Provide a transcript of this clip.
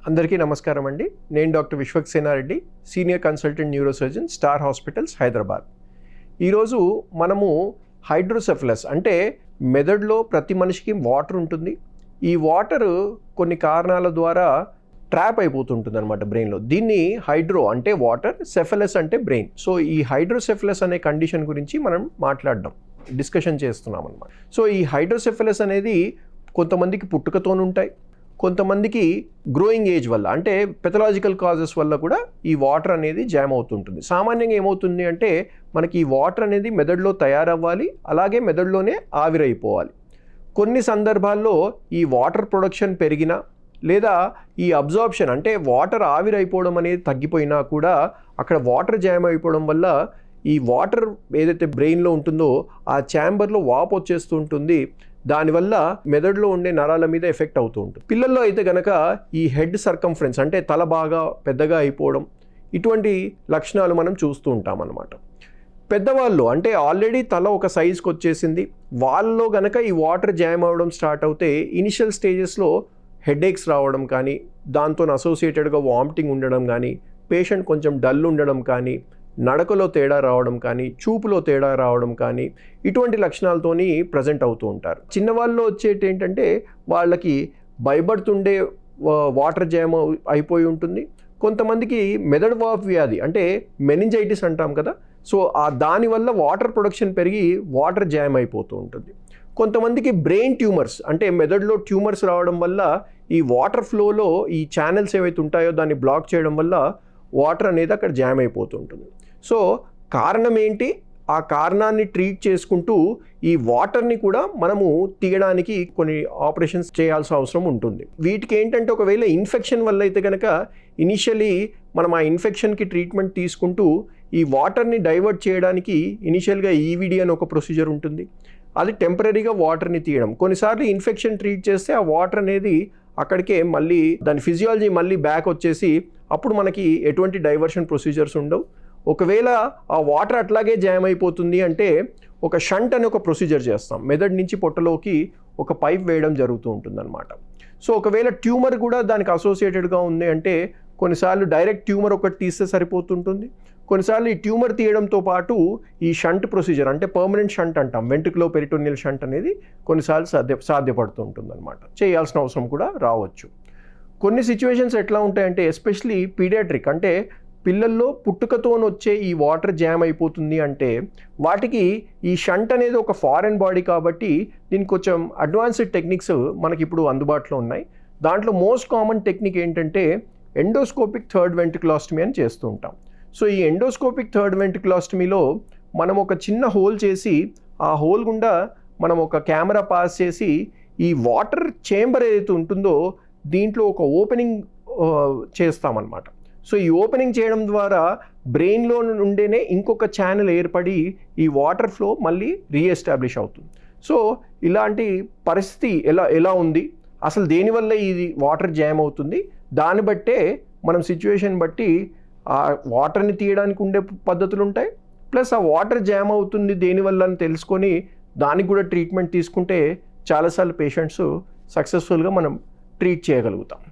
అందరికీ నమస్కారం అండి. నేను doctor Vishwaksena Reddy, senior consultant neurosurgeon, star hospitals, Hyderabad. ఈరోజు మనము హైడ్రోసెఫలస్ అంటే మెదడులో ప్రతి మనిషికి వాటర్ ఉంటుంది. ఈ వాటర్ కొన్ని కారణాల ద్వారా ట్రాప్ అయిపోతుంటుంది అనమాట బ్రెయిన్లో. దీన్ని హైడ్రో అంటే వాటర్, సెఫలస్ అంటే బ్రెయిన్. సో ఈ హైడ్రోసెఫలస్ అనే కండిషన్ గురించి మనం డిస్కషన్ చేస్తున్నాం అనమాట. సో ఈ హైడ్రోసెఫలస్ అనేది కొంతమందికి పుట్టుకతోనుంటాయి, కొంతమందికి గ్రోయింగ్ ఏజ్ వల్ల అంటే పెథలాజికల్ కాజెస్ వల్ల కూడా ఈ వాటర్ అనేది జామ్ అవుతుంటుంది. సామాన్యంగా ఏమవుతుంది అంటే మనకి ఈ వాటర్ అనేది మెదడులో తయారవ్వాలి, అలాగే మెదడులోనే ఆవిరైపోవాలి. కొన్ని సందర్భాల్లో ఈ వాటర్ ప్రొడక్షన్ పెరిగినా లేదా ఈ అబ్జార్ప్షన్ అంటే వాటర్ ఆవిరైపోవడం అనేది తగ్గిపోయినా కూడా అక్కడ వాటర్ జామ్ అయిపోవడం వల్ల ఈ వాటర్ ఏదైతే బ్రెయిన్లో ఉంటుందో ఆ ఛాంబర్లో వాపు వచ్చేస్తూ ఉంటుంది. దానివల్ల మెదడులో ఉండే నరాల మీద ఎఫెక్ట్ అవుతూ ఉంటుంది. పిల్లల్లో అయితే కనుక ఈ హెడ్ సర్కంఫరెన్స్ అంటే తల బాగా పెద్దగా అయిపోవడం, ఇటువంటి లక్షణాలు మనం చూస్తూ ఉంటాం అన్నమాట. పెద్దవాళ్ళు అంటే ఆల్రెడీ తల ఒక సైజ్కి వచ్చేసింది, వాళ్ళలో కనుక ఈ వాటర్ జామ్ అవ్వడం స్టార్ట్ అవుతే ఇనిషియల్ స్టేజెస్లో హెడేక్స్ రావడం కానీ, దాంతో అసోసియేటెడ్గా వామిటింగ్ ఉండడం కానీ, పేషెంట్ కొంచెం డల్ ఉండడం కానీ, నడకలో తేడా రావడం కానీ, చూపులో తేడా రావడం కానీ, ఇటువంటి లక్షణాలతోని ప్రజెంట్ అవుతూ ఉంటారు. చిన్నవాళ్ళలో వచ్చేటి ఏంటంటే వాళ్ళకి భయపడుతుండే వాటర్ జామ్ అయిపోయి ఉంటుంది. కొంతమందికి మెదడు వాపు వ్యాధి అంటే మెనింజైటిస్ అంటాం కదా, సో దానివల్ల వాటర్ ప్రొడక్షన్ పెరిగి వాటర్ జామ్ అయిపోతూ ఉంటుంది. కొంతమందికి బ్రెయిన్ ట్యూమర్స్ అంటే మెదడులో ట్యూమర్స్ రావడం వల్ల ఈ వాటర్ ఫ్లోలో ఈ ఛానల్స్ ఏవైతే ఉంటాయో దాన్ని బ్లాక్ చేయడం వల్ల వాటర్ అనేది అక్కడ జామ్ అయిపోతుంటుంది. సో కారణం ఏంటి, ఆ కారణాన్ని ట్రీట్ చేసుకుంటూ ఈ వాటర్ని కూడా మనము తీయడానికి కొన్ని ఆపరేషన్స్ చేయాల్సిన అవసరం ఉంటుంది. వీటికి ఏంటంటే ఒకవేళ ఇన్ఫెక్షన్ వల్ల అయితే కనుక ఇనిషియలీ మనం ఆ ఇన్ఫెక్షన్కి ట్రీట్మెంట్ తీసుకుంటూ ఈ వాటర్ని డైవర్ట్ చేయడానికి ఇనిషియల్గా ఈవిడి అని ఒక ప్రొసీజర్ ఉంటుంది. అది టెంపరీగా వాటర్ని తీయడం. కొన్నిసార్లు ఇన్ఫెక్షన్ ట్రీట్ చేస్తే ఆ వాటర్ అనేది అక్కడికే మళ్ళీ దాని ఫిజియాలజీ మళ్ళీ బ్యాక్ వచ్చేసి అప్పుడు మనకి ఎటువంటి డైవర్షన్ ప్రొసీజర్స్ ఉండవు. ఒకవేళ ఆ వాటర్ అట్లాగే జామ్ అయిపోతుంది అంటే ఒక షంట్ అనే ఒక ప్రొసీజర్ చేస్తాం. మెదడు నుంచి పొట్టలోకి ఒక పైప్ వేయడం జరుగుతూ ఉంటుందన్నమాట. సో ఒకవేళ ట్యూమర్ కూడా దానికి అసోసియేటెడ్గా ఉంది అంటే కొన్నిసార్లు డైరెక్ట్ ట్యూమర్ ఒకటి తీస్తే సరిపోతుంటుంది. కొన్నిసార్లు ఈ ట్యూమర్ తీయడంతో పాటు ఈ షంట్ ప్రొసీజర్ అంటే పర్మనెంట్ షంట్ అంటాం, వెంట్రికులో పెరిటోనియల్ షంట్ అనేది కొన్నిసార్లు సాధ్యపడుతూ ఉంటుందన్నమాట. చేయాల్సిన అవసరం కూడా రావచ్చు. కొన్ని సిచ్యువేషన్స్ ఎట్లా ఉంటాయంటే ఎస్పెషలీ పీడియాట్రిక్ అంటే పిల్లల్లో పుట్టుకతోనొచ్చే ఈ వాటర్ జామ్ అయిపోతుంది అంటే వాటికి ఈ షంట్ అనేది ఒక ఫారెన్ బాడీ కాబట్టి దీనికి కొంచెం అడ్వాన్స్డ్ టెక్నిక్స్ మనకి ఇప్పుడు అందుబాటులో ఉన్నాయి. దాంట్లో మోస్ట్ కామన్ టెక్నిక్ ఏంటంటే ఎండోస్కోపిక్ థర్డ్ వెంట్రికులాస్టమీ అని చేస్తూ ఉంటాం. సో ఈ ఎండోస్కోపిక్ థర్డ్ వెంట్రికులాస్టమీలో మనం ఒక చిన్న హోల్ చేసి ఆ హోల్ గుండా మనం ఒక కెమెరా పాస్ చేసి ఈ వాటర్ చేంబర్ ఏదైతే ఉంటుందో దీంట్లో ఒక ఓపెనింగ్ చేస్తామన్నమాట. సో ఈ ఓపెనింగ్ చేయడం ద్వారా బ్రెయిన్లో నుండేనే ఇంకొక ఛానల్ ఏర్పడి ఈ వాటర్ ఫ్లో మళ్ళీ రీఎస్టాబ్లిష్ అవుతుంది. సో ఇలాంటి పరిస్థితి ఎలా ఉంది, అసలు దేనివల్ల ఇది వాటర్ జామ్ అవుతుంది, దాన్ని బట్టే మనం సిచ్యువేషన్ బట్టి ఆ వాటర్ని తీయడానికి ఉండే పద్ధతులు ఉంటాయి. ప్లస్ ఆ వాటర్ జామ్ అవుతుంది దేనివల్ల అని తెలుసుకొని దానికి కూడా ట్రీట్మెంట్ తీసుకుంటే చాలాసార్లు పేషెంట్స్ సక్సెస్ఫుల్గా మనం ట్రీట్ చేయగలుగుతాం.